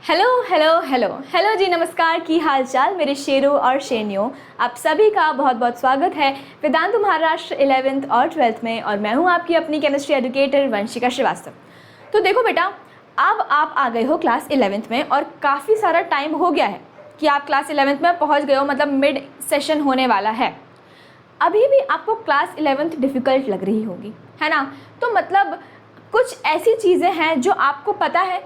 Hello hello hello hello जी, नमस्कार। की हाल चाल मेरे शेरों और शेरनियों। आप सभी का बहुत बहुत स्वागत है वेदांत महाराष्ट्र 11th और 12th में, और मैं हूं आपकी अपनी केमिस्ट्री एजुकेटर वंशिका श्रीवास्तव। तो देखो बेटा, अब आप आ गए हो क्लास 11th में और काफ़ी सारा टाइम हो गया है कि आप क्लास 11th में पहुंच गए हो, मतलब मिड सेशन होने वाला है। अभी भी आपको क्लास 11th डिफ़िकल्ट लग रही होगी, है ना? तो मतलब कुछ ऐसी चीज़ें हैं जो आपको पता है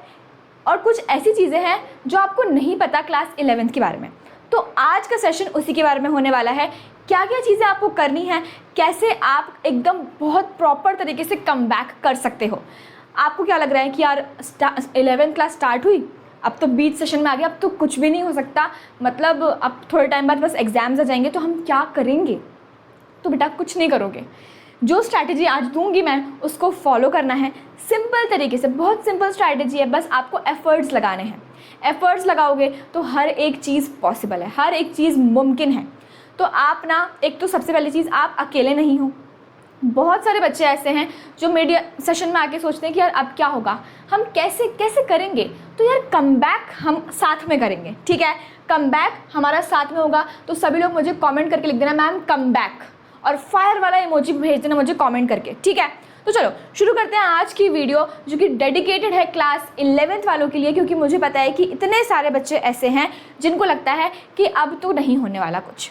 और कुछ ऐसी चीज़ें हैं जो आपको नहीं पता क्लास 11th के बारे में। तो आज का सेशन उसी के बारे में होने वाला है। क्या क्या चीज़ें आपको करनी है, कैसे आप एकदम बहुत प्रॉपर तरीके से कम बैक कर सकते हो। आपको क्या लग रहा है कि यार 11th क्लास स्टार्ट हुई, अब तो बीच सेशन में आ गया, अब तो कुछ भी नहीं हो सकता, मतलब अब थोड़े टाइम बाद बस एग्ज़ाम्स आ जाएंगे, तो हम क्या करेंगे? तो बेटा कुछ नहीं करोगे। जो स्ट्रैटेजी आज दूंगी मैं उसको फॉलो करना है, सिंपल तरीके से। बहुत सिंपल स्ट्रैटेजी है, बस आपको एफर्ट्स लगाने हैं। एफर्ट्स लगाओगे तो हर एक चीज़ पॉसिबल है, हर एक चीज़ मुमकिन है। तो आप ना, एक तो सबसे पहली चीज़, आप अकेले नहीं हो। बहुत सारे बच्चे ऐसे हैं जो मीडिया सेशन में आके सोचते हैं कि यार अब क्या होगा, हम कैसे कैसे करेंगे। तो यार कम बैक हम साथ में करेंगे, ठीक है? कम बैक हमारा साथ में होगा। तो सभी लोग मुझे कमेंट करके लिख देना मैम कम बैक, और फायर वाला इमोजी भेज देना मुझे कमेंट करके, ठीक है? तो चलो शुरू करते हैं आज की वीडियो, जो कि डेडिकेटेड है क्लास 11th वालों के लिए, क्योंकि मुझे पता है कि इतने सारे बच्चे ऐसे हैं जिनको लगता है कि अब तो नहीं होने वाला कुछ,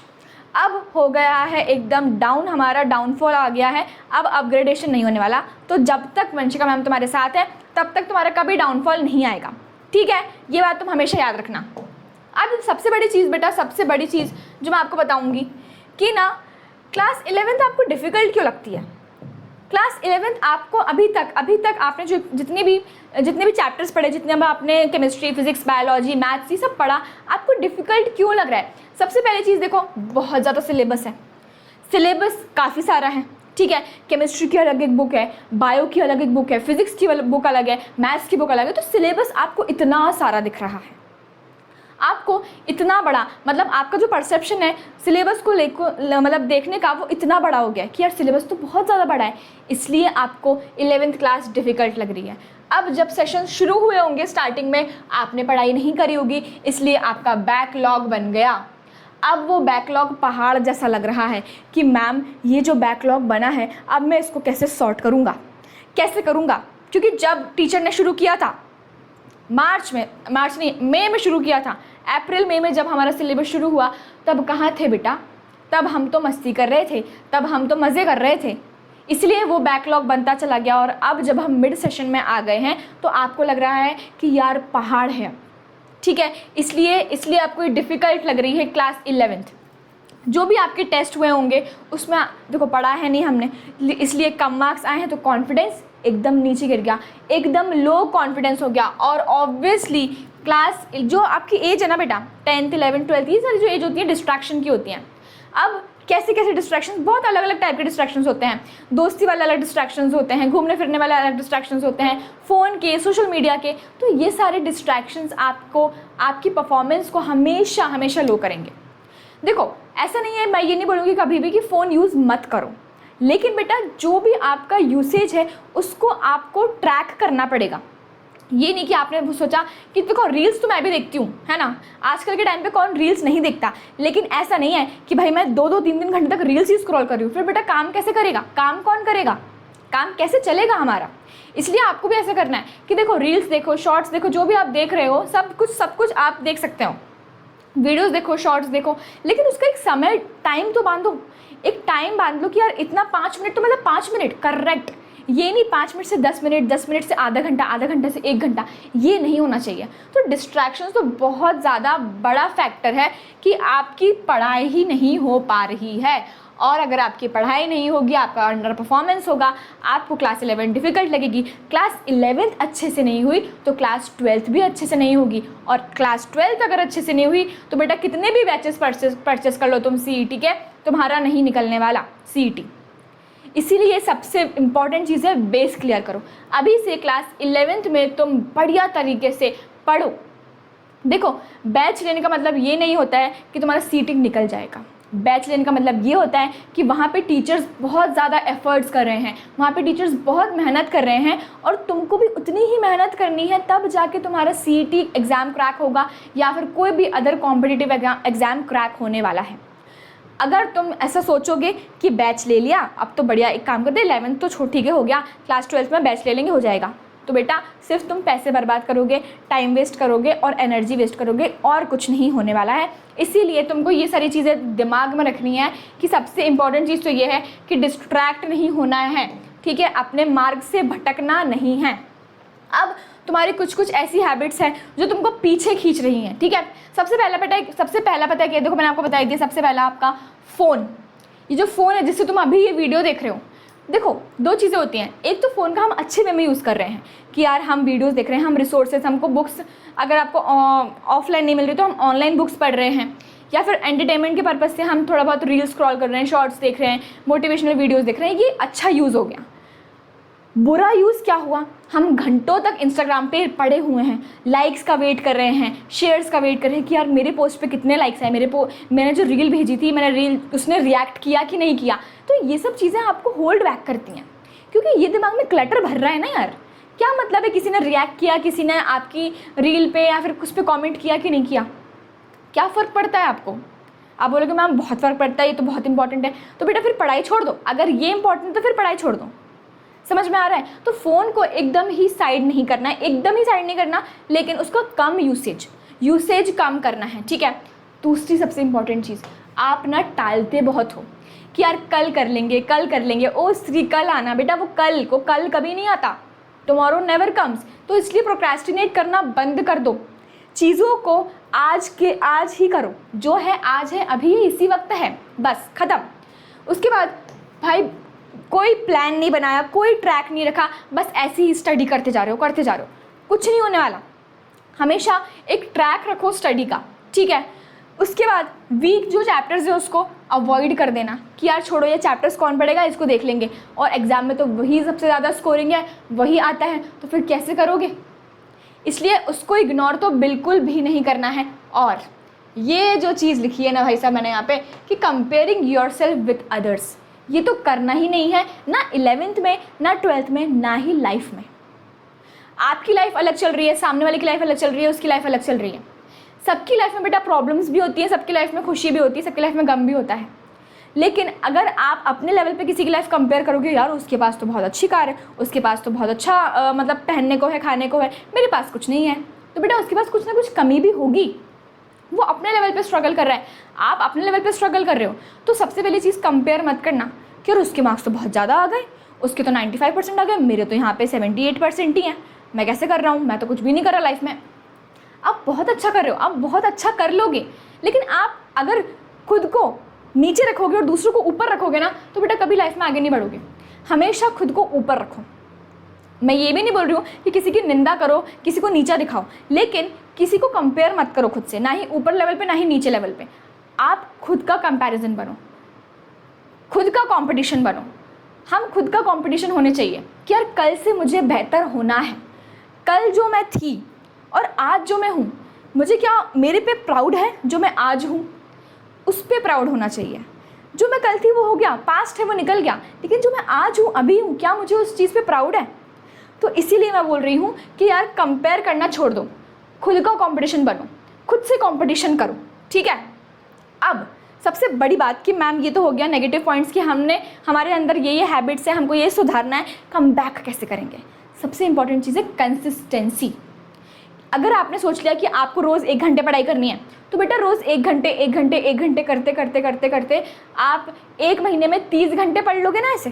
अब हो गया है एकदम डाउन, हमारा डाउनफॉल आ गया है, अब अपग्रेडेशन नहीं होने वाला। तो जब तक वंशिका मैम तुम्हारे साथ है तब तक तुम्हारा कभी डाउनफॉल नहीं आएगा, ठीक है? ये बात तुम हमेशा याद रखना। अब सबसे बड़ी चीज़ बेटा, सबसे बड़ी चीज़ जो मैं आपको बताऊंगी कि ना, क्लास 11th आपको डिफ़िकल्ट क्यों लगती है? क्लास 11th आपको अभी तक आपने जो जितने भी चैप्टर्स पढ़े, जितने भी आपने केमिस्ट्री, फिजिक्स, बायोलॉजी, मैथ्स, ये सब पढ़ा, आपको डिफ़िकल्ट क्यों लग रहा है? सबसे पहली चीज़ देखो, बहुत ज़्यादा सिलेबस है। सिलेबस काफ़ी सारा है, ठीक है? केमिस्ट्री की अलग एक बुक है, बायो की अलग एक बुक है, फिजिक्स की बुक अलग है, मैथ्स की बुक अलग है। तो सिलेबस आपको इतना सारा दिख रहा है, आपको इतना बड़ा, मतलब आपका जो परसेप्शन है सिलेबस को मतलब देखने का, वो इतना बड़ा हो गया कि यार सिलेबस तो बहुत ज़्यादा बड़ा है, इसलिए आपको 11th क्लास डिफ़िकल्ट लग रही है। अब जब सेशन शुरू हुए होंगे, स्टार्टिंग में आपने पढ़ाई नहीं करी होगी, इसलिए आपका बैकलॉग बन गया। अब वो बैकलॉग पहाड़ जैसा लग रहा है कि मैम ये जो बैकलॉग बना है, अब मैं इसको कैसे सॉर्ट करूँगा, कैसे करूँगा? क्योंकि जब टीचर ने शुरू किया था मई में शुरू किया था, अप्रैल मई में जब हमारा सिलेबस शुरू हुआ, तब कहाँ थे बेटा? तब हम तो मस्ती कर रहे थे, तब हम तो मज़े कर रहे थे, इसलिए वो बैकलॉग बनता चला गया। और अब जब हम मिड सेशन में आ गए हैं तो आपको लग रहा है कि यार पहाड़ है, ठीक है? इसलिए आपको डिफ़िकल्ट लग रही है क्लास 11th। जो भी आपके टेस्ट हुए होंगे उसमें देखो पढ़ा है नहीं हमने, इसलिए कम मार्क्स आए हैं, तो कॉन्फिडेंस एकदम नीचे गिर गया, एकदम लो कॉन्फिडेंस हो गया। और ऑब्वियसली क्लास जो आपकी एज है ना बेटा, 10th 11th 12th, ये सारी जो एज होती है डिस्ट्रैक्शन की होती हैं। अब कैसे कैसे डिस्ट्रैक्शंस, बहुत अलग अलग टाइप के डिस्ट्रैक्शंस होते हैं। दोस्ती वाले अलग डिस्ट्रैक्शंस होते हैं, घूमने फिरने वाले अलग डिस्ट्रैक्शंस होते हैं, फ़ोन के, सोशल मीडिया के। तो ये सारे डिस्ट्रैक्शंस आपको, आपकी परफॉर्मेंस को हमेशा हमेशा लो करेंगे। देखो ऐसा नहीं है, मैं ये नहीं बोलूँगी कभी भी कि फ़ोन यूज़ मत करो, लेकिन बेटा जो भी आपका यूसेज है उसको आपको ट्रैक करना पड़ेगा। ये नहीं कि आपने सोचा कि देखो रील्स तो मैं भी देखती हूँ, है ना? आजकल के टाइम पे कौन रील्स नहीं देखता, लेकिन ऐसा नहीं है कि भाई मैं 2-2 3-3 घंटे तक रील्स ही स्क्रॉल कर रही हूँ। फिर बेटा काम कैसे करेगा? काम कौन करेगा? काम कैसे चलेगा हमारा? इसलिए आपको भी ऐसा करना है कि देखो रील्स देखो, शॉर्ट्स देखो, जो भी आप देख रहे हो सब कुछ आप देख सकते हो, वीडियोस देखो, शॉर्ट्स देखो, लेकिन उसका एक समय, टाइम तो बांधो। एक टाइम बांध लो कि यार इतना 5 मिनट, तो मतलब 5 मिनट करेक्ट, ये नहीं 5 मिनट से 10 मिनट, 10 मिनट से आधा घंटा, आधा घंटा से 1 घंटा, ये नहीं होना चाहिए। तो डिस्ट्रैक्शंस तो बहुत ज़्यादा बड़ा फैक्टर है कि आपकी पढ़ाई ही नहीं हो पा रही है। और अगर आपकी पढ़ाई नहीं होगी, आपका अंडर परफॉर्मेंस होगा, आपको क्लास 11 डिफ़िकल्ट लगेगी। क्लास 11th अच्छे से नहीं हुई तो क्लास 12th भी अच्छे से नहीं होगी, और क्लास 12th अगर अच्छे से नहीं हुई तो बेटा कितने भी बैचेस परचेस कर लो तुम CET के, तुम्हारा नहीं निकलने वाला CET। इसीलिए सबसे इम्पॉर्टेंट चीज़ है बेस क्लियर करो। अभी से क्लास 11th में तुम बढ़िया तरीके से पढ़ो। देखो बैच लेने का मतलब ये नहीं होता है कि तुम्हारा सीटिंग निकल जाएगा, बैच लेने का मतलब ये होता है कि वहाँ पे टीचर्स बहुत ज़्यादा एफर्ट्स कर रहे हैं, वहाँ पे टीचर्स बहुत मेहनत कर रहे हैं और तुमको भी उतनी ही मेहनत करनी है, तब जाके तुम्हारा CET एग्ज़ाम क्रैक होगा या फिर कोई भी अदर कॉम्पिटिटिव एग्ज़ाम क्रैक होने वाला है। अगर तुम ऐसा सोचोगे कि बैच ले लिया, अब तो बढ़िया, एक काम करते 11th तो ठीक है हो गया, क्लास 12th में बैच ले लेंगे, हो जाएगा, तो बेटा सिर्फ तुम पैसे बर्बाद करोगे, टाइम वेस्ट करोगे और एनर्जी वेस्ट करोगे, और कुछ नहीं होने वाला है। इसीलिए तुमको ये सारी चीज़ें दिमाग में रखनी है कि सबसे इम्पॉर्टेंट चीज़ तो ये है कि डिस्ट्रैक्ट नहीं होना है, ठीक है, अपने मार्ग से भटकना नहीं है। अब तुम्हारी कुछ कुछ ऐसी हैबिट्स हैं जो तुमको पीछे खींच रही हैं, ठीक है। सबसे पहला पता है कि देखो मैंने आपको बताया कि सबसे पहला आपका फ़ोन, ये जो फ़ोन है जिससे तुम अभी ये वीडियो देख रहे हो, देखो दो चीज़ें होती हैं, एक तो फ़ोन का हम अच्छे वे में यूज़ कर रहे हैं कि यार हम वीडियोस देख रहे हैं, हम रिसोर्सेज, हमको बुक्स अगर आपको ऑफलाइन नहीं मिल रही तो हम ऑनलाइन बुक्स पढ़ रहे हैं, या फिर एंटरटेनमेंट के पर्पज़ से हम थोड़ा बहुत रील स्क्रॉल कर रहे हैं, शॉर्ट्स देख रहे हैं, मोटिवेशनल वीडियोज़ देख रहे हैं, ये अच्छा यूज़ हो गया। बुरा यूज़ क्या हुआ, हम घंटों तक इंस्टाग्राम पे पड़े हुए हैं, लाइक्स का वेट कर रहे हैं, शेयर्स का वेट कर रहे हैं कि यार मेरे पोस्ट पे कितने लाइक्स हैं, मैंने जो रील भेजी थी, उसने रिएक्ट किया कि नहीं किया। तो ये सब चीज़ें आपको होल्ड बैक करती हैं, क्योंकि ये दिमाग में क्लटर भर रहा है ना यार, क्या मतलब है किसी ने रिएक्ट किया, किसी ने आपकी रील पे या फिर उस पर कॉमेंट किया कि नहीं किया, क्या फ़र्क पड़ता है आपको। आप बोलोगे मैम बहुत फ़र्क पड़ता है, ये तो बहुत इंपॉर्टेंट है, तो बेटा फिर पढ़ाई छोड़ दो, अगर ये इंपॉर्टेंट तो फिर पढ़ाई छोड़ दो। समझ में आ रहा है। तो फ़ोन को एकदम ही साइड नहीं करना है, एकदम ही साइड नहीं करना, लेकिन उसका कम यूसेज कम करना है, ठीक है। दूसरी सबसे इंपॉर्टेंट चीज़, आप ना टालते बहुत हो कि यार कल कर लेंगे, ओ श्री कल आना, बेटा वो कल कभी नहीं आता, टुमारो नेवर कम्स। तो इसलिए प्रोक्रेस्टिनेट करना बंद कर दो, चीज़ों को आज ही करो, जो है आज है, अभी इसी वक्त है, बस ख़त्म। उसके बाद भाई कोई प्लान नहीं बनाया, कोई ट्रैक नहीं रखा, बस ऐसे ही स्टडी करते जा रहे हो, कुछ नहीं होने वाला। हमेशा एक ट्रैक रखो स्टडी का, ठीक है। उसके बाद वीक जो चैप्टर्स है उसको अवॉइड कर देना कि यार छोड़ो, ये चैप्टर्स कौन पढ़ेगा, इसको देख लेंगे, और एग्ज़ाम में तो वही सबसे ज़्यादा स्कोरिंग है, वही आता है, तो फिर कैसे करोगे। इसलिए उसको इग्नोर तो बिल्कुल भी नहीं करना है। और ये जो चीज़ लिखी है ना भाई साहब मैंने यहाँ पे कि कंपेयरिंग योरसेल्फ विथ अदर्स, ये तो करना ही नहीं है, ना 11th में, ना 12th में, ना ही लाइफ में। आपकी लाइफ अलग चल रही है, सामने वाले की लाइफ अलग चल रही है, उसकी लाइफ अलग चल रही है। सबकी लाइफ में बेटा प्रॉब्लम्स भी होती है, सबकी लाइफ में खुशी भी होती है, सबकी लाइफ में गम भी होता है। लेकिन अगर आप अपने लेवल पे किसी की लाइफ कंपेयर करोगे, यार उसके पास तो बहुत अच्छी कार है, उसके पास तो बहुत अच्छा मतलब पहनने को है, खाने को है, मेरे पास कुछ नहीं है, तो बेटा उसके पास कुछ ना कुछ कमी भी होगी। वो अपने लेवल पे स्ट्रगल कर रहा है, आप अपने लेवल पे स्ट्रगल कर रहे हो। तो सबसे पहली चीज़ कंपेयर मत करना कि यार उसके मार्क्स तो बहुत ज़्यादा आ गए, उसके तो 95% आ गए, मेरे तो यहाँ पे 78% ही हैं, मैं कैसे कर रहा हूँ, मैं तो कुछ भी नहीं कर रहा लाइफ में। आप बहुत अच्छा कर रहे हो, आप बहुत अच्छा कर लोगे, लेकिन आप अगर खुद को नीचे रखोगे और दूसरों को ऊपर रखोगे ना, तो बेटा कभी लाइफ में आगे नहीं बढ़ोगे। हमेशा खुद को ऊपर रखो। मैं ये भी नहीं बोल रही हूँ कि किसी की निंदा करो, किसी को नीचा दिखाओ, लेकिन किसी को कंपेयर मत करो खुद से, ना ही ऊपर लेवल पे ना ही नीचे लेवल पे। आप खुद का कंपैरिजन बनो, खुद का कंपटीशन बनो। हम खुद का कंपटीशन होने चाहिए कि यार कल से मुझे बेहतर होना है, कल जो मैं थी और आज जो मैं हूँ, मुझे क्या मेरे पे प्राउड है, जो मैं आज हूँ उस पर प्राउड होना चाहिए। जो मैं कल थी वो हो गया, पास्ट है वो निकल गया, लेकिन जो मैं आज हूँ, अभी हूँ, क्या मुझे उस चीज़ पे प्राउड है। तो इसीलिए मैं बोल रही हूँ कि यार कंपेयर करना छोड़ दो, खुद का कंपटीशन बनो, खुद से कंपटीशन करो, ठीक है। अब सबसे बड़ी बात कि मैम ये तो हो गया नेगेटिव पॉइंट्स कि हमारे अंदर ये हैबिट्स है, हमको ये सुधारना है, कम बैक कैसे करेंगे। सबसे इंपॉर्टेंट चीज़ है कंसिस्टेंसी। अगर आपने सोच लिया कि आपको रोज़ 1 घंटे पढ़ाई करनी है, तो बेटा रोज़ 1 घंटे करते आप 1 महीने में 30 घंटे पढ़ लोगे ना। ऐसे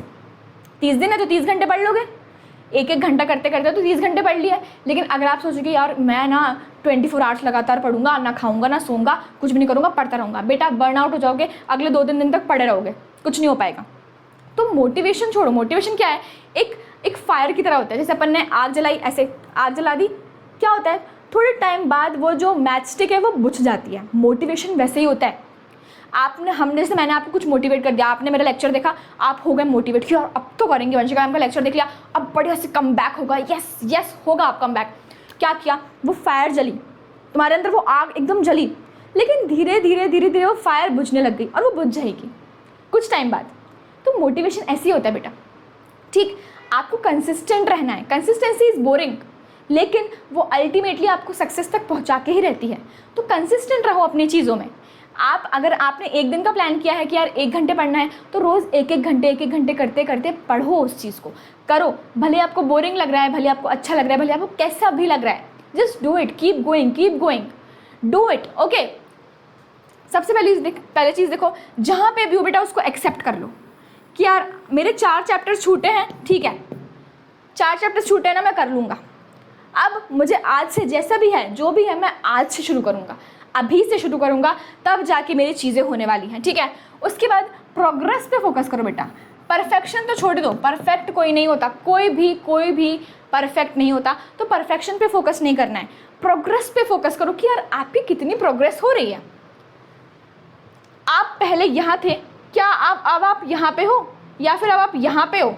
30 दिन है तो 30 घंटे पढ़ लोगे, 1 घंटा करते तो 30 घंटे पढ़ लिया। लेकिन अगर आप सोचोगे यार मैं ना 24 आवर्स लगातार पढ़ूंगा, ना खाऊंगा ना सोऊंगा, कुछ भी नहीं करूँगा, पढ़ता रहूँगा, बेटा बर्नआउट हो जाओगे, अगले 2-3 दिन तक पढ़े रहोगे, कुछ नहीं हो पाएगा। तो मोटिवेशन छोड़ो। मोटिवेशन क्या है, एक फायर की तरह होता है। जैसे अपन ने आग जलाई, ऐसे आग जला दी, क्या होता है थोड़े टाइम बाद वो जो मैच स्टिक है वो बुझ जाती है। मोटिवेशन वैसे ही होता है। जैसे मैंने आपको कुछ मोटिवेट कर दिया, आपने मेरा लेक्चर देखा, आप हो गए मोटिवेट कि और अब तो करेंगे, वंशिका मैम का लेक्चर देख लिया, अब बढ़िया से कम बैक होगा, यस होगा आप कम बैक। क्या किया, वो फायर जली, तुम्हारे अंदर वो आग एकदम जली, लेकिन धीरे धीरे धीरे धीरे वो फायर बुझने लग गई और वो बुझ जाएगी कुछ टाइम बाद। तो मोटिवेशन ऐसे ही होता है बेटा, ठीक, आपको कंसिस्टेंट रहना है। कंसिस्टेंसी इज़ बोरिंग, लेकिन वो अल्टीमेटली आपको सक्सेस तक पहुंचा के ही रहती है। तो कंसिस्टेंट रहो अपनी चीज़ों में। आप अगर आपने एक दिन का प्लान किया है कि यार 1 घंटे पढ़ना है, तो रोज़ 1 घंटे करते करते पढ़ो, उस चीज़ को करो। भले आपको बोरिंग लग रहा है, भले आपको अच्छा लग रहा है, भले आपको कैसा भी लग रहा है, just do it, keep going, do it. Okay, सबसे पहले चीज़ देखो, जहाँ पे भी हो बेटा उसको एक्सेप्ट कर लो कि यार मेरे 4 चैप्टर्स छूटे हैं, ठीक है, 4 चैप्टर्स छूटे हैं ना, मैं कर लूँगा। अब मुझे आज से जैसा भी है, जो भी है, मैं आज से शुरू करूँगा, अभी से शुरू करूँगा, तब जाके मेरी चीज़ें होने वाली हैं, ठीक है। उसके बाद प्रोग्रेस पे फोकस करो बेटा। परफेक्शन तो छोड़ दो, परफेक्ट कोई नहीं होता, कोई भी परफेक्ट नहीं होता। तो परफेक्शन पे फोकस नहीं करना है, प्रोग्रेस पे फोकस करो कि यार आपकी कितनी प्रोग्रेस हो रही है। आप पहले यहाँ थे, क्या अब आप यहाँ पे हो, या फिर अब आप यहाँ पे हो?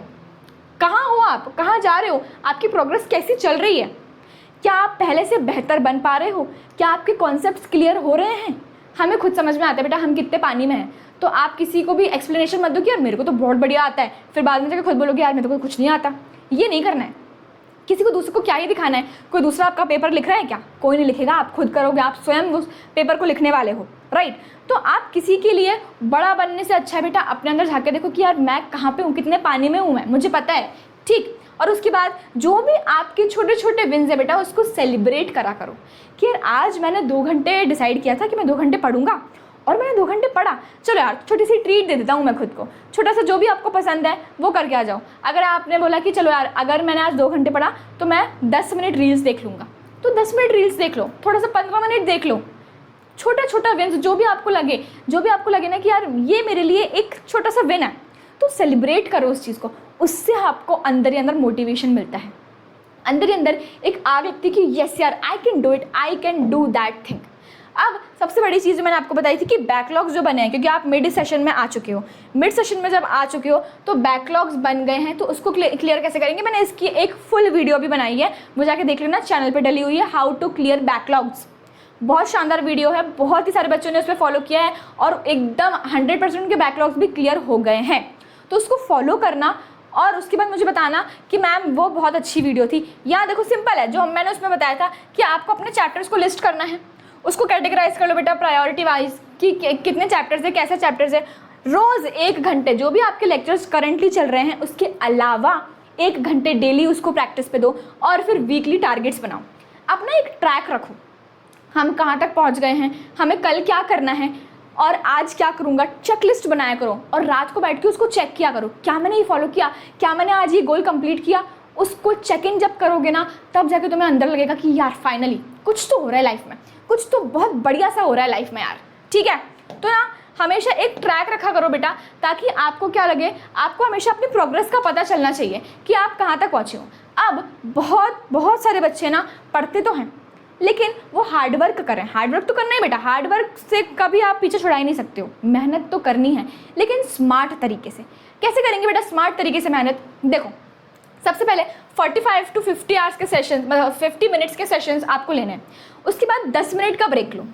कहाँ हो आप, कहाँ जा रहे हो, आपकी प्रोग्रेस कैसी चल रही है? क्या आप पहले से बेहतर बन पा रहे हो? क्या आपके कॉन्सेप्ट्स क्लियर हो रहे हैं? हमें खुद समझ में आता है बेटा हम कितने पानी में हैं। तो आप किसी को भी एक्सप्लेनेशन मत दो कि यार मेरे को तो बहुत बढ़िया आता है, फिर बाद में जाकर खुद बोलोगे यार मेरे को कुछ नहीं आता। ये नहीं करना है। किसी को दूसरे को क्या ही दिखाना है? कोई दूसरा आपका पेपर लिख रहा है क्या? कोई नहीं लिखेगा, आप खुद करोगे, आप स्वयं उस पेपर को लिखने वाले हो, राइट। तो आप किसी के लिए बड़ा बनने से अच्छा है बेटा अपने अंदर झाँक के देखो कि यार मैं कहाँ पे हूँ, कितने पानी में हूँ मैं, मुझे पता है, ठीक। और उसके बाद जो भी आपके छोटे छोटे विन्स है बेटा उसको सेलिब्रेट करा करो कि यार आज मैंने 2 घंटे डिसाइड किया था कि मैं 2 घंटे पढ़ूंगा और मैंने 2 घंटे पढ़ा, चलो यार छोटी सी ट्रीट दे देता हूँ मैं खुद को, छोटा सा जो भी आपको पसंद है वो करके आ जाओ। अगर आपने बोला कि चलो यार अगर मैंने आज 2 घंटे पढ़ा तो मैं 10 मिनट रील्स देख लूँगा, तो 10 मिनट रील्स देख लो, थोड़ा सा 15 मिनट देख लो। छोटा छोटा विन्स जो भी आपको लगे ना कि यार ये मेरे लिए एक छोटा सा विन है, तो सेलिब्रेट करो उस चीज़ को। उससे आपको अंदर ही अंदर मोटिवेशन मिलता है, अंदर ही अंदर एक आग लगती है कि यस यार I can do it, I can do that thing. अब सबसे बड़ी चीज़ मैंने आपको बताई थी कि बैकलॉग्स जो बने हैं, क्योंकि आप मिड सेशन में आ चुके हो, मिड सेशन में जब आ चुके हो तो बैकलॉग्स बन गए हैं, तो उसको क्लियर कैसे करेंगे, मैंने इसकी एक फुल वीडियो भी बनाई है, वो जाके देख लेना, चैनल पर डली हुई है, हाउ टू क्लियर बैकलॉग्स। बहुत शानदार वीडियो है, बहुत ही सारे बच्चों ने उस पर फॉलो किया है और एकदम 100% उनके बैकलॉग्स भी क्लियर हो गए हैं। तो उसको फॉलो करना और उसके बाद मुझे बताना कि मैम वो बहुत अच्छी वीडियो थी। यहाँ देखो सिंपल है, जो मैंने उसमें बताया था कि आपको अपने चैप्टर्स को लिस्ट करना है, उसको कैटेगराइज कर लो बेटा प्रायोरिटी वाइज कि कितने चैप्टर्स है, कैसे चैप्टर्स है। रोज़ 1 घंटे जो भी आपके लेक्चर्स करंटली चल रहे हैं उसके अलावा 1 घंटे डेली उसको प्रैक्टिस पे दो और फिर वीकली टारगेट्स बनाओ। अपना एक ट्रैक रखो, हम कहाँ तक पहुँच गए हैं, हमें कल क्या करना है और आज क्या करूँगा, चेकलिस्ट बनाया करो और रात को बैठ के उसको चेक किया करो, क्या मैंने ये फॉलो किया, क्या मैंने आज ये गोल कंप्लीट किया। उसको चेक इन जब करोगे ना तब जाके तुम्हें अंदर लगेगा कि यार फाइनली कुछ तो हो रहा है लाइफ में, कुछ तो बहुत बढ़िया सा हो रहा है लाइफ में यार, ठीक है। तो ना हमेशा एक ट्रैक रखा करो बेटा, ताकि आपको क्या लगे, आपको हमेशा अपनी प्रोग्रेस का पता चलना चाहिए कि आप कहाँ तक पहुँचे हो। अब बहुत सारे बच्चे ना पढ़ते तो हैं लेकिन वो हार्डवर्क करें, हार्डवर्क तो करना ही बेटा, हार्डवर्क से कभी आप पीछे छुड़ा ही नहीं सकते हो, मेहनत तो करनी है लेकिन स्मार्ट तरीके से। कैसे करेंगे बेटा स्मार्ट तरीके से मेहनत? देखो सबसे पहले 45 to 50 आवर्स के सेशन, मतलब 50 मिनट्स के सेशंस आपको लेने हैं। उसके बाद 10 मिनट का ब्रेक लो।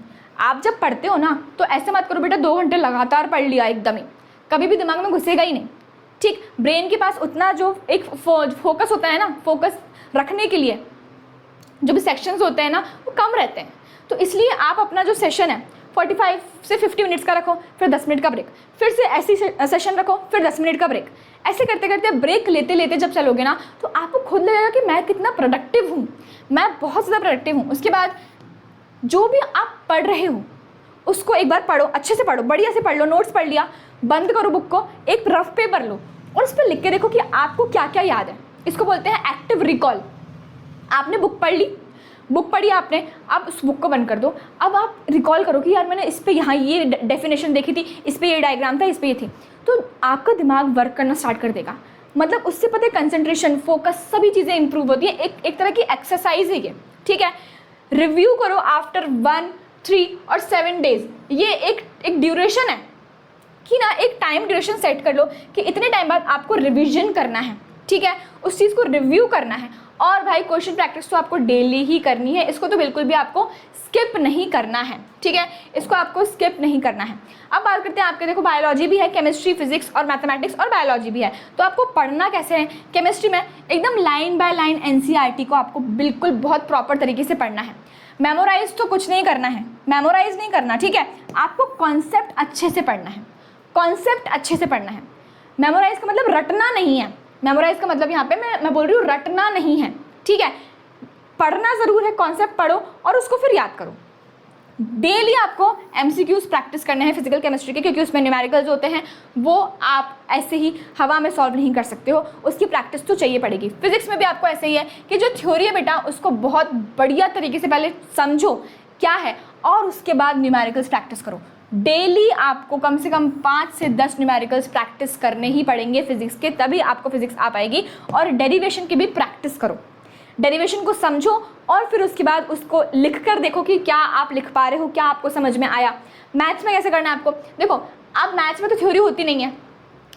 आप जब पढ़ते हो ना तो ऐसे मत करो बेटा 2 घंटे लगातार पढ़ लिया एकदम ही, कभी भी दिमाग में घुसेगा ही नहीं, ठीक। ब्रेन के पास उतना जो एक फोकस होता है ना, फोकस रखने के लिए जो भी सेक्शंस होते हैं ना वो कम रहते हैं। तो इसलिए आप अपना जो सेशन है 45 से 50 मिनट्स का रखो, फिर 10 मिनट का ब्रेक, फिर से ऐसी सेशन रखो, फिर 10 मिनट का ब्रेक। ऐसे करते करते ब्रेक लेते लेते जब चलोगे ना तो आपको खुद लगेगा कि मैं कितना प्रोडक्टिव हूँ, मैं बहुत ज़्यादा प्रोडक्टिव हूँ। उसके बाद जो भी आप पढ़ रहे हो उसको एक बार पढ़ो, अच्छे से पढ़ो, बढ़िया से पढ़ लो। नोट्स पढ़ लिया, बंद करो बुक को, एक रफ पेपर लो और उस पर लिख के देखो कि आपको क्या क्या याद है। इसको बोलते हैं एक्टिव रिकॉल। आपने बुक पढ़ी आपने, अब उस बुक को बंद कर दो। अब आप रिकॉल करो कि यार मैंने इस पे यहाँ ये डेफिनेशन देखी थी, इस पे ये डायग्राम था, इस पे ये थी। तो आपका दिमाग वर्क करना स्टार्ट कर देगा। मतलब उससे पता है कंसंट्रेशन, फोकस, सभी चीज़ें इंप्रूव होती है। एक तरह की एक्सरसाइज है ये, ठीक है। रिव्यू करो आफ्टर 1, 3 और 7 डेज। ये एक ड्यूरेशन है कि ना, एक टाइम ड्यूरेशन सेट कर लो कि इतने टाइम बाद आपको रिविजन करना है, ठीक है, उस चीज़ को रिव्यू करना है और भाई क्वेश्चन प्रैक्टिस तो आपको डेली ही करनी है, इसको तो बिल्कुल भी आपको स्किप नहीं करना है, ठीक है, इसको आपको स्किप नहीं करना है। अब बात करते हैं आपके, देखो बायोलॉजी भी है, केमिस्ट्री, फिजिक्स और मैथमेटिक्स और बायोलॉजी भी है, तो आपको पढ़ना कैसे है। केमिस्ट्री में एकदम लाइन बाय लाइन एनसीईआरटी को आपको बिल्कुल बहुत प्रॉपर तरीके से पढ़ना है। मेमोराइज तो कुछ नहीं करना है, मेमोराइज नहीं करना, ठीक है, आपको कॉन्सेप्ट अच्छे से पढ़ना है, कॉन्सेप्ट अच्छे से पढ़ना है। मेमोराइज का मतलब रटना नहीं है, मेमोराइज का मतलब यहाँ पे मैं बोल रही हूँ रटना नहीं है, ठीक है, पढ़ना ज़रूर है, कॉन्सेप्ट पढ़ो और उसको फिर याद करो। डेली आपको एमसीक्यूज प्रैक्टिस करने हैं फिजिकल केमिस्ट्री के, क्योंकि उसमें न्यूमेरिकल्स होते हैं, वो आप ऐसे ही हवा में सॉल्व नहीं कर सकते हो, उसकी प्रैक्टिस तो चाहिए पड़ेगी। फिजिक्स में भी आपको ऐसे ही है कि जो थ्योरी है बेटा उसको बहुत बढ़िया तरीके से पहले समझो क्या है और उसके बाद न्यूमेरिकल्स प्रैक्टिस करो। डेली आपको कम से कम 5 से 10 न्यूमेरिकल्स प्रैक्टिस करने ही पड़ेंगे फिजिक्स के, तभी आपको फिजिक्स आ पाएगी। और डेरिवेशन की भी प्रैक्टिस करो, डेरिवेशन को समझो और फिर उसके बाद उसको लिख कर देखो कि क्या आप लिख पा रहे हो, क्या आपको समझ में आया। मैथ्स में कैसे करना है आपको, देखो अब मैथ्स में तो थ्योरी होती नहीं है,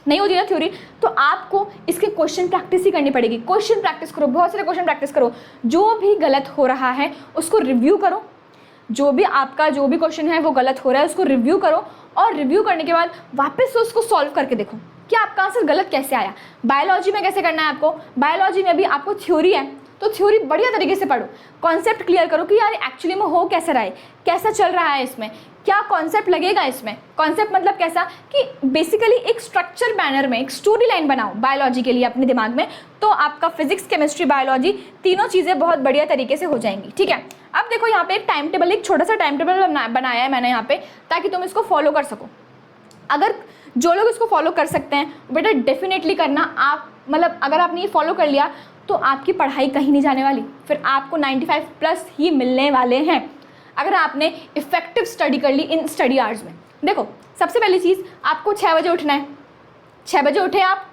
नहीं होती ना थ्योरी, तो आपको इसके क्वेश्चन प्रैक्टिस ही करनी पड़ेगी। क्वेश्चन प्रैक्टिस करो, बहुत सारे क्वेश्चन प्रैक्टिस करो, जो भी गलत हो रहा है उसको रिव्यू करो, जो भी आपका जो भी क्वेश्चन है वो गलत हो रहा है उसको रिव्यू करो, और रिव्यू करने के बाद वापस से उसको सॉल्व करके देखो कि आपका आंसर गलत कैसे आया। बायोलॉजी में कैसे करना है आपको, बायोलॉजी में भी आपको थ्योरी है तो थ्योरी बढ़िया तरीके से पढ़ो, कॉन्सेप्ट क्लियर करो कि यार एक्चुअली में हो कैसा रहा है, कैसा चल रहा है, इसमें क्या कॉन्सेप्ट लगेगा। इसमें कॉन्सेप्ट मतलब कैसा कि बेसिकली एक स्ट्रक्चर मैनर में एक स्टोरी लाइन बनाओ बायोलॉजी के लिए अपने दिमाग में, तो आपका फिजिक्स, केमिस्ट्री, बायोलॉजी तीनों चीज़ें बहुत बढ़िया तरीके से हो जाएंगी, ठीक है। अब देखो यहाँ पे एक टाइम टेबल, एक छोटा सा टाइम टेबल बनाया है मैंने यहाँ पे, ताकि तुम इसको फॉलो कर सको। अगर जो लोग इसको फॉलो कर सकते हैं बेटा डेफिनेटली करना, आप मतलब अगर आपने ये फॉलो कर लिया तो आपकी पढ़ाई कहीं नहीं जाने वाली, फिर आपको 95 प्लस ही मिलने वाले हैं अगर आपने इफेक्टिव स्टडी कर ली इन स्टडी आवर्स में। देखो सबसे पहली चीज़ आपको 6 बजे उठना है, 6 बजे उठे आप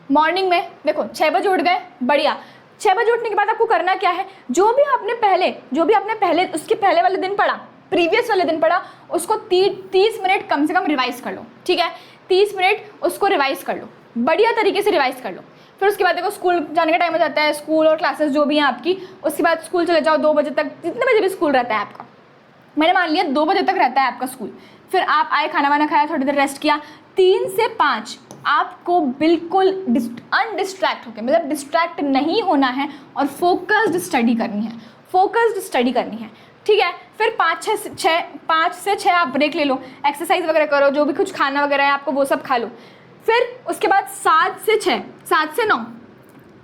मॉर्निंग में, देखो 6 बजे उठ गए, बढ़िया। 6 बजे उठने के बाद आपको करना क्या है, जो भी आपने पहले उसके पहले वाले दिन पढ़ा, प्रीवियस वाले दिन पढ़ा, उसको 30 मिनट कम से कम रिवाइज कर लो, ठीक है, 30 मिनट उसको रिवाइज कर लो, बढ़िया तरीके से रिवाइज कर लो। फिर उसके बाद देखो स्कूल जाने का टाइम हो जाता है, स्कूल और क्लासेस जो भी हैं आपकी, उसके बाद स्कूल चले जाओ 2 बजे तक, जितने बजे भी स्कूल रहता है आपका, मैंने मान लिया 2 बजे तक रहता है आपका स्कूल। फिर आप आए, खाना वाना खाया, थोड़ी देर रेस्ट किया, 3 से 5 आपको बिल्कुल अनडिस्ट्रैक्ट होकर, मतलब डिस्ट्रैक्ट नहीं होना है और फोकस्ड स्टडी करनी है, फोकस्ड स्टडी करनी है, ठीक है। फिर 5 से 6 आप ब्रेक ले लो, एक्सरसाइज वगैरह करो, जो भी कुछ खाना वगैरह है आपको वो सब खा लो। फिर उसके बाद 7 से 6, 7 से 9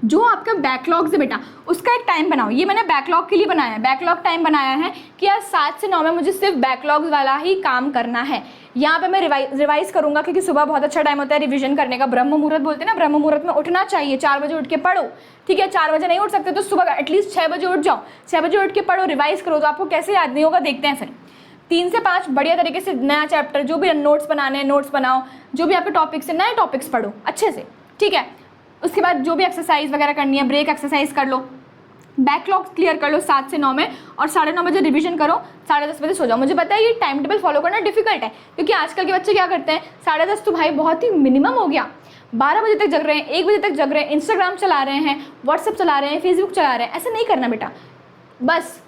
जो आपका बैकलॉग्स है बेटा उसका एक टाइम बनाओ। ये मैंने बैकलॉग के लिए बनाया है, बैकलॉग टाइम बनाया है कि यार 7 से 9 में मुझे सिर्फ बैकलॉग्स वाला ही काम करना है। यहाँ पे मैं रिवाइज करूँगा, क्योंकि सुबह बहुत अच्छा टाइम होता है रिवीजन करने का, ब्रह्म मुहूर्त बोलते हैं ना, ब्रह्म मुहूर्त में उठना चाहिए, 4 बजे उठ के पढ़ो, ठीक है। 4 बजे नहीं उठ सकते तो सुबह एटलीस्ट 6 बजे उठ जाओ, 6 बजे उठ के पढ़ो, रिवाइज करो, तो आपको कैसे याद नहीं होगा देखते हैं। फिर 3 से 5 बढ़िया तरीके से नया चैप्टर, जो भी नोट्स बनाने हैं नोट्स बनाओ, जो भी आपके टॉपिक्स है नए टॉपिक्स पढ़ो अच्छे से, ठीक है। उसके बाद जो भी एक्सरसाइज वगैरह करनी है, ब्रेक एक्सरसाइज कर लो, बैकलॉग क्लियर कर लो 7 से 9 में, और 9:30 बजे रिवीजन करो, 10:30 बजे सो जाओ। मुझे पता है ये टाइम टेबल फॉलो करना डिफिकल्ट है, क्योंकि आजकल के बच्चे क्या करते हैं, 10:30 तो भाई बहुत ही मिनिमम हो गया, 12 बजे तक जग रहे हैं, 1 बजे तक जग रहे हैं, इंस्टाग्राम चला रहे हैं, व्हाट्सएप चला रहे हैं, फेसबुक चला रहे हैं। ऐसा नहीं करना बेटा, बस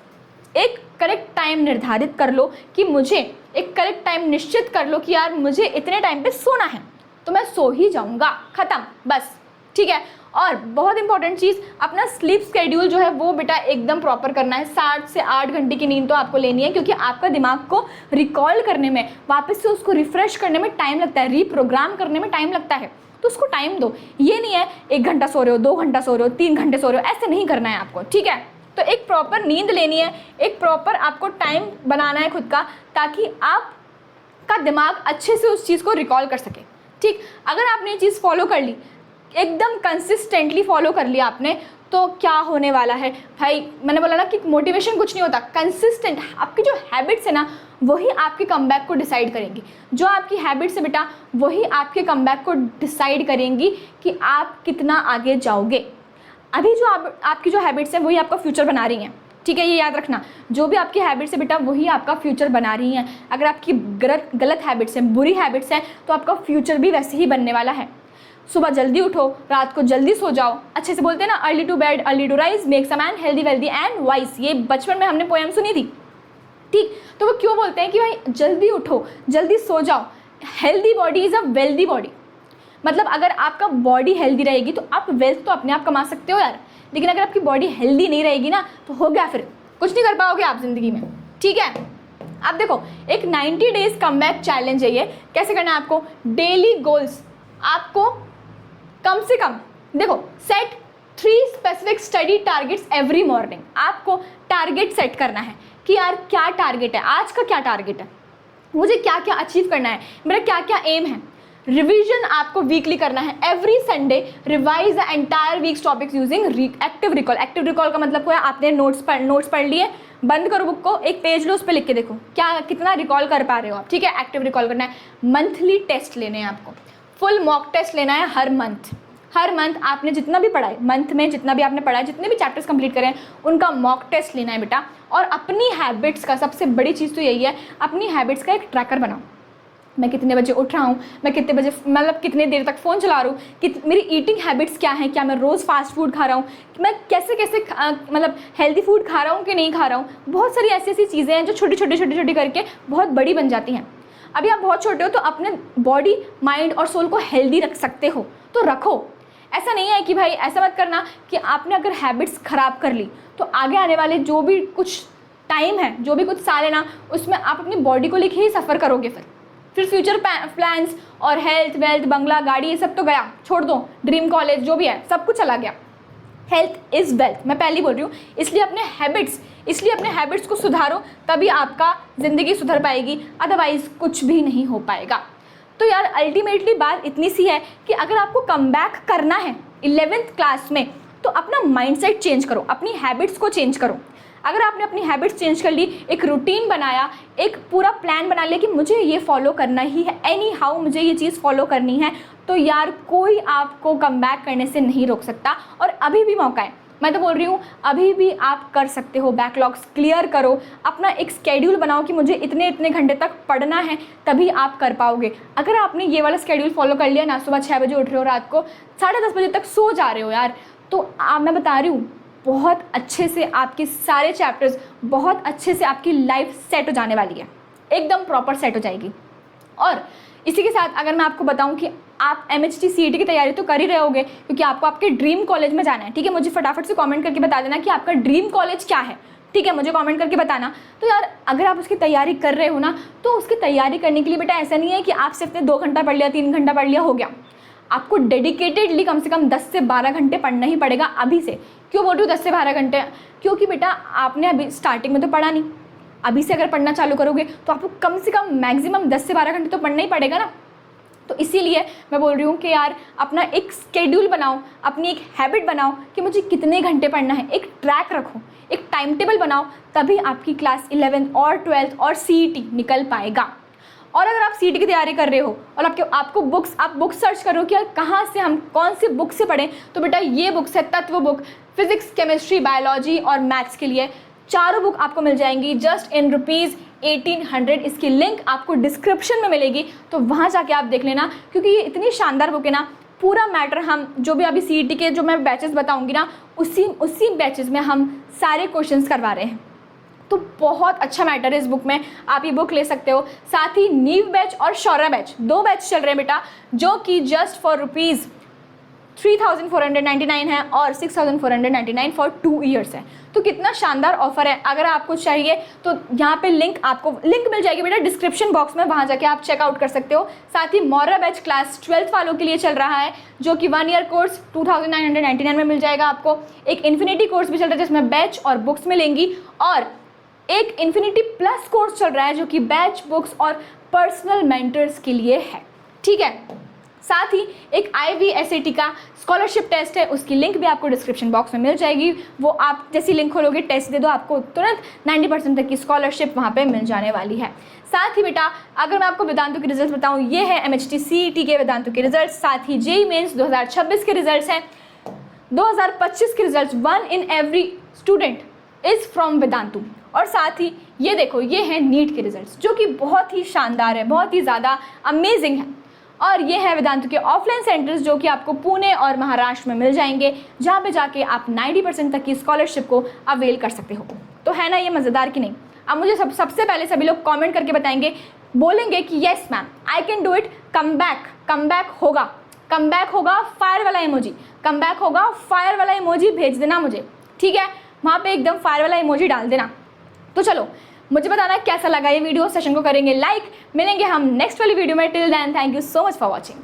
एक करेक्ट टाइम निर्धारित कर लो कि मुझे एक करेक्ट टाइम निश्चित कर लो कि यार मुझे इतने टाइम पे सोना है तो मैं सो ही जाऊंगा, खत्म, बस, ठीक है। और बहुत इंपॉर्टेंट चीज़, अपना स्लीप स्केड्यूल जो है वो बेटा एकदम प्रॉपर करना है। 7 से 8 घंटे की नींद तो आपको लेनी है, क्योंकि आपका दिमाग को रिकॉल करने में, वापस से उसको रिफ्रेश करने में टाइम लगता है, रीप्रोग्राम करने में टाइम लगता है, तो उसको टाइम दो। ये नहीं है 1 घंटा सो रहे हो, 2 घंटा सो रहे हो, 3 घंटे सो रहे हो, ऐसे नहीं करना है आपको, ठीक है। तो एक प्रॉपर नींद लेनी है, एक प्रॉपर आपको टाइम बनाना है खुद का, ताकि आपका दिमाग अच्छे से उस चीज़ को रिकॉल कर सके, ठीक। अगर आपने ये चीज़ फॉलो कर ली, एकदम कंसिस्टेंटली फॉलो कर लिया आपने, तो क्या होने वाला है भाई, मैंने बोला ना कि मोटिवेशन कुछ नहीं होता, कंसिस्टेंट आपकी जो हैबिट्स है ना वही आपके कमबैक को डिसाइड करेंगी। जो आपकी हैबिट्स है बेटा वही आपके कमबैक को डिसाइड करेंगी कि आप कितना आगे जाओगे। अभी जो आपकी जो हैबिट्स हैं वही आपका फ्यूचर बना रही हैं, ठीक है, ये याद रखना। जो भी आपकी हैबिट्स है बेटा वही आपका फ्यूचर बना रही हैं। अगर आपकी गलत हैबिट्स हैं, बुरी हैबिट्स हैं, तो आपका फ्यूचर भी वैसे ही बनने वाला है। सुबह जल्दी उठो, रात को जल्दी सो जाओ। अच्छे से बोलते हैं ना, early to bed early to rise makes a man healthy wealthy and wise. ये बचपन में हमने पोएम सुनी थी, ठीक। तो वो क्यों बोलते हैं कि भाई जल्दी उठो, जल्दी सो जाओ। Healthy body is a wealthy body. मतलब अगर आपका बॉडी हेल्दी रहेगी तो आप वेल्थ तो अपने आप कमा सकते हो यार, लेकिन अगर आपकी बॉडी हेल्दी नहीं रहेगी ना तो हो गया, फिर कुछ नहीं कर पाओगे आप ज़िंदगी में, ठीक है। अब देखो, एक 90 डेज कमबैक चैलेंज है ये। कैसे करना है आपको? डेली गोल्स आपको कम से कम, देखो, set 3 specific study targets every morning. आपको टारगेट सेट करना है कि यार क्या टारगेट है, आज का क्या टारगेट है, मुझे क्या क्या अचीव करना है, मेरा क्या क्या एम है। रिवीजन आपको वीकली करना है। Every Sunday revise the entire weeks topics using active recall. Active recall का मतलब क्या है? आपने नोट्स पढ़ लिए, बंद करो बुक को, एक पेज लो, उस पर लिख के देखो क्या कितना रिकॉल कर पा रहे हो आप, ठीक है। एक्टिव रिकॉल करना है। मंथली टेस्ट लेने हैं आपको, फुल मॉक टेस्ट लेना है हर मंथ आपने जितना भी पढ़ा है, मंथ में जितना भी आपने पढ़ा है, जितने भी चैप्टर्स कंप्लीट करें उनका मॉक टेस्ट लेना है बेटा। और अपनी हैबिट्स का सबसे बड़ी चीज़ तो यही है, अपनी हैबिट्स का एक ट्रैकर बनाओ। मैं कितने बजे उठ रहा हूँ, मैं कितने बजे, मतलब कितने देर तक फ़ोन चला रहा हूँ, कि मेरी ईटिंग हैबिट्स क्या हैं, क्या मैं रोज़ फास्ट फूड खा रहा हूँ, मैं कैसे मतलब हेल्दी फूड खा रहा हूँ कि नहीं खा रहा हूँ। बहुत सारी ऐसी ऐसी चीज़ें हैं जो छोटी छोटी करके बहुत बड़ी बन जाती हैं। अभी आप बहुत छोटे हो तो अपने बॉडी, माइंड और सोल को हेल्दी रख सकते हो तो रखो। ऐसा नहीं है कि भाई ऐसा मत करना कि आपने अगर हैबिट्स ख़राब कर ली तो आगे आने वाले जो भी कुछ टाइम है, जो भी कुछ साल है ना, उसमें आप अपनी बॉडी को लेके ही सफ़र करोगे। फिर फ्यूचर प्लान्स और हेल्थ वेल्थ, बंगला, गाड़ी, ये सब तो गया, छोड़ दो। ड्रीम कॉलेज जो भी है सब कुछ चला गया। हेल्थ इज़ वेल्थ, मैं पहले बोल रही हूँ। इसलिए अपने हैबिट्स को सुधारो, तभी आपका ज़िंदगी सुधर पाएगी, अदरवाइज़ कुछ भी नहीं हो पाएगा। तो यार अल्टीमेटली बात इतनी सी है कि अगर आपको कमबैक करना है 11th क्लास में तो अपना माइंडसेट चेंज करो, अपनी हैबिट्स को चेंज करो। अगर आपने अपनी हैबिट्स चेंज कर ली, एक रूटीन बनाया, एक पूरा प्लान बना लिया कि मुझे ये फॉलो करना ही है, एनी हाउ मुझे ये चीज़ फॉलो करनी है, तो यार कोई आपको कमबैक करने से नहीं रोक सकता। और अभी भी मौका है, मैं तो बोल रही हूँ अभी भी आप कर सकते हो। बैकलॉग्स क्लियर करो, अपना एक स्केड्यूल बनाओ कि मुझे इतने इतने घंटे तक पढ़ना है, तभी आप कर पाओगे। अगर आपने ये वाला स्केड्यूल फॉलो कर लिया ना, सुबह 6 बजे उठ रहे हो, रात को 10:30 बजे तक सो जा रहे हो यार, तो मैं बता रही हूँ बहुत अच्छे से आपके सारे चैप्टर्स, बहुत अच्छे से आपकी लाइफ सेट हो जाने वाली है, एकदम प्रॉपर सेट हो जाएगी। और इसी के साथ अगर मैं आपको बताऊं कि आप MHT CET की तैयारी तो कर ही रहे होगे, क्योंकि आपको आपके ड्रीम कॉलेज में जाना है, ठीक है। मुझे फटाफट से कमेंट करके बता देना कि आपका ड्रीम कॉलेज क्या है, ठीक है, मुझे कमेंट करके बताना। तो यार अगर आप उसकी तैयारी कर रहे हो ना, तो उसकी तैयारी करने के लिए बेटा ऐसा नहीं है कि आप सिर्फ 2 घंटा पढ़ लिया, 3 घंटा पढ़ लिया, हो गया। आपको डेडिकेटेडली कम से कम 10 से 12 घंटे पढ़ना ही पड़ेगा अभी से। क्यों बोल रही हूँ 10 से 12 घंटे? क्योंकि बेटा आपने अभी स्टार्टिंग में तो पढ़ा नहीं, अभी से अगर पढ़ना चालू करोगे तो आपको कम से कम मैक्सिमम 10 से 12 घंटे तो पढ़ना ही पड़ेगा ना। तो इसीलिए मैं बोल रही हूँ कि यार अपना एक स्केड्यूल बनाओ, अपनी एक हैबिट बनाओ कि मुझे कितने घंटे पढ़ना है, एक ट्रैक रखो, एक टाइम टेबल बनाओ, तभी आपकी क्लास 11 और 12 और CET निकल पाएगा। और अगर आप CET की तैयारी कर रहे हो और आप बुक्स सर्च कर रहे हो कि यार कहाँ से हम कौन सी बुक से पढ़ें, तो बेटा ये बुक्स है तत्व बुक, फिजिक्स, केमिस्ट्री, बायोलॉजी और मैथ्स के लिए। चारों बुक आपको मिल जाएंगी जस्ट इन ₹1800। इसकी लिंक आपको डिस्क्रिप्शन में मिलेगी, तो वहाँ जाके आप देख लेना, क्योंकि ये इतनी शानदार बुक है ना। पूरा मैटर हम जो भी अभी CET के जो मैं बैचेस बताऊँगी ना, उसी बैचेस में हम सारे क्वेश्चंस करवा रहे हैं। तो बहुत अच्छा मैटर है इस बुक में, आप ये बुक ले सकते हो। साथ ही नीव बैच और शौर्य बैच, 2 बैच चल रहे हैं बेटा, जो कि जस्ट फॉर ₹3499 है और 6499 फॉर 2 ईयर्स है। तो कितना शानदार ऑफर है। अगर आपको चाहिए तो यहाँ पे लिंक मिल जाएगी बेटा डिस्क्रिप्शन बॉक्स में, वहाँ जाके आप चेकआउट कर सकते हो। साथ ही मौर्य बैच क्लास 12th वालों के लिए चल रहा है, जो कि 1 ईयर कोर्स 2999 में मिल जाएगा आपको। एक इन्फिनिटी कोर्स भी चल रहा है जिसमें बैच और बुक्स मिलेंगी, और एक इन्फिनिटी प्लस कोर्स चल रहा है जो कि बैच, बुक्स और पर्सनल मेंटर्स के लिए है, ठीक है। साथ ही एक IVSAT का स्कॉलरशिप टेस्ट है, उसकी लिंक भी आपको डिस्क्रिप्शन बॉक्स में मिल जाएगी। वो आप जैसी लिंक खोलोगे, टेस्ट दे दो, आपको तुरंत 90% तक की स्कॉलरशिप वहाँ पे मिल जाने वाली है। साथ ही बेटा अगर मैं आपको वेदांतु के रिजल्ट बताऊँ, ये है MHT CET के वेदांतु के रिजल्ट। साथ ही JEE मेंस 2026 के रिजल्ट हैं। 2025 के result 1 in every student is from Vedantu. और साथ ही ये देखो, ये है नीट के रिजल्ट्स, जो कि बहुत ही शानदार है, बहुत ही ज़्यादा अमेजिंग है। और ये है वेदांतु के ऑफलाइन सेंटर्स जो कि आपको पुणे और महाराष्ट्र में मिल जाएंगे, जहाँ पे जाके आप 90% तक की स्कॉलरशिप को अवेल कर सकते हो। तो है ना ये मज़ेदार कि नहीं? अब मुझे सबसे पहले सभी लोग कमेंट करके बताएंगे, बोलेंगे कि yes ma'am I can do it, come back होगा, फायर वाला इमोजी, कम बैक होगा, फायर वाला इमोजी भेज देना मुझे, ठीक है? वहाँ पे एकदम फायर वाला इमोजी डाल देना। तो चलो मुझे बताना कैसा लगा ये वीडियो, सेशन को करेंगे लाइक। मिलेंगे हम नेक्स्ट वाली वीडियो में। Till then thank you so much for watching.